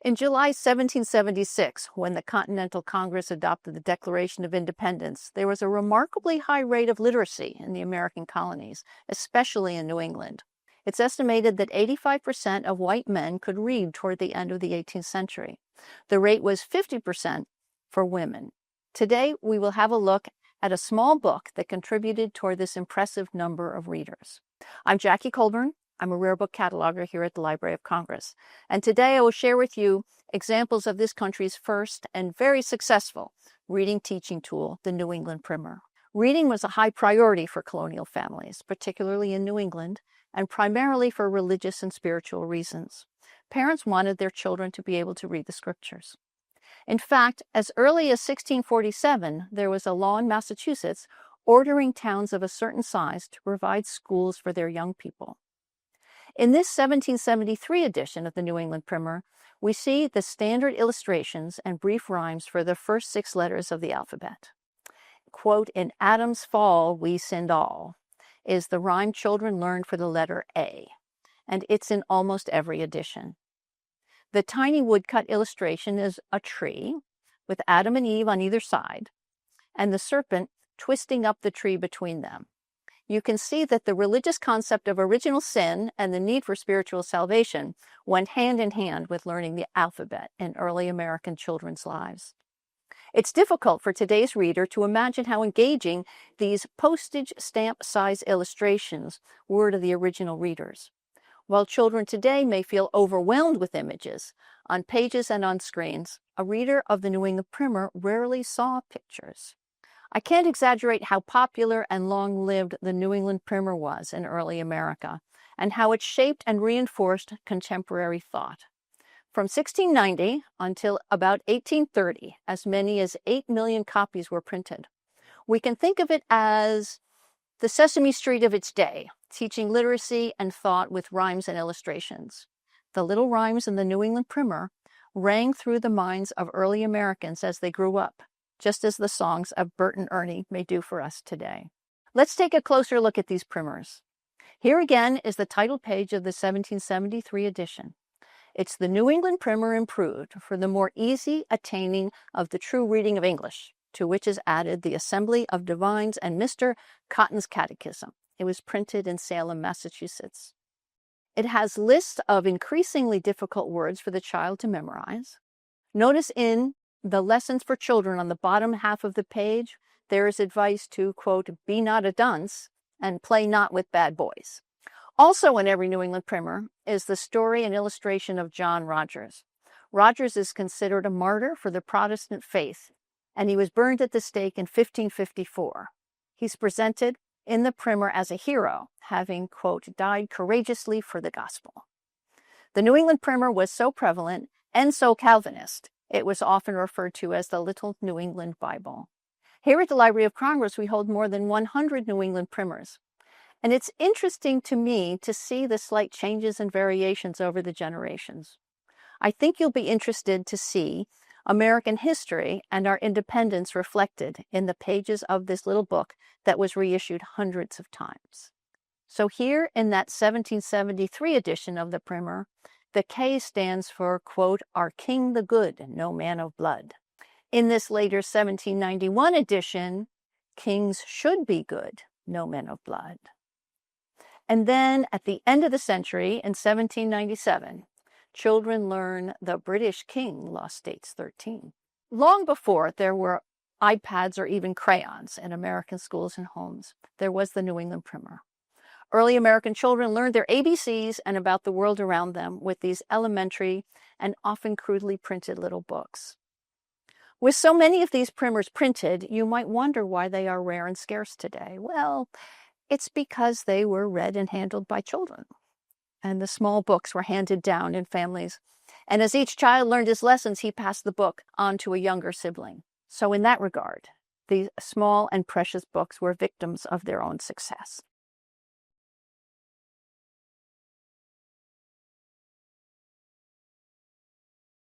In July 1776, when the Continental Congress adopted the Declaration of Independence, there was a remarkably high rate of literacy in the American colonies, especially in New England. It's estimated that 85% of white men could read toward the end of the 18th century. The rate was 50% for women. Today, we will have a look at a small book that contributed toward this impressive number of readers. I'm Jackie Colburn. I'm a rare book cataloger here at the Library of Congress. And today I will share with you examples of this country's first and very successful reading teaching tool, the New England Primer. Reading was a high priority for colonial families, particularly in New England, and primarily for religious and spiritual reasons. Parents wanted their children to be able to read the scriptures. In fact, as early as 1647, there was a law in Massachusetts ordering towns of a certain size to provide schools for their young people. In this 1773 edition of the New England Primer, we see the standard illustrations and brief rhymes for the first 6 letters of the alphabet. Quote, "In Adam's fall we sinned all," is the rhyme children learned for the letter A, and it's in almost every edition. The tiny woodcut illustration is a tree with Adam and Eve on either side, and the serpent twisting up the tree between them. You can see that the religious concept of original sin and the need for spiritual salvation went hand in hand with learning the alphabet in early American children's lives. It's difficult for today's reader to imagine how engaging these postage stamp size illustrations were to the original readers. While children today may feel overwhelmed with images on pages and on screens, a reader of the New England Primer rarely saw pictures. I can't exaggerate how popular and long-lived the New England Primer was in early America, and how it shaped and reinforced contemporary thought. From 1690 until about 1830, as many as 8 million copies were printed. We can think of it as the Sesame Street of its day, teaching literacy and thought with rhymes and illustrations. The little rhymes in the New England Primer rang through the minds of early Americans as they grew up, just as the songs of Bert and Ernie may do for us today. Let's take a closer look at these primers. Here again is the title page of the 1773 edition. It's the New England Primer improved for the more easy attaining of the true reading of English, to which is added the Assembly of Divines and Mr. Cotton's Catechism. It was printed in Salem, Massachusetts. It has lists of increasingly difficult words for the child to memorize. Notice in the lessons for children on the bottom half of the page, there is advice to, quote, "be not a dunce and play not with bad boys." Also in every New England Primer is the story and illustration of John Rogers. Rogers is considered a martyr for the Protestant faith, and he was burned at the stake in 1554. He's presented in the Primer as a hero, having, quote, "died courageously for the gospel." The New England Primer was so prevalent and so Calvinist, it was often referred to as the Little New England Bible. Here at the Library of Congress, we hold more than 100 New England Primers. And it's interesting to me to see the slight changes and variations over the generations. I think you'll be interested to see American history and our independence reflected in the pages of this little book that was reissued hundreds of times. So here in that 1773 edition of the Primer, the K stands for, quote, "Our King the Good, no man of blood." In this later 1791 edition, "Kings should be good, no men of blood." And then at the end of the century, in 1797, children learn "The British King lost States 13. Long before there were iPads or even crayons in American schools and homes, there was the New England Primer. Early American children learned their ABCs and about the world around them with these elementary and often crudely printed little books. With so many of these primers printed, you might wonder why they are rare and scarce today. Well, it's because they were read and handled by children, and the small books were handed down in families. And as each child learned his lessons, he passed the book on to a younger sibling. So in that regard, these small and precious books were victims of their own success.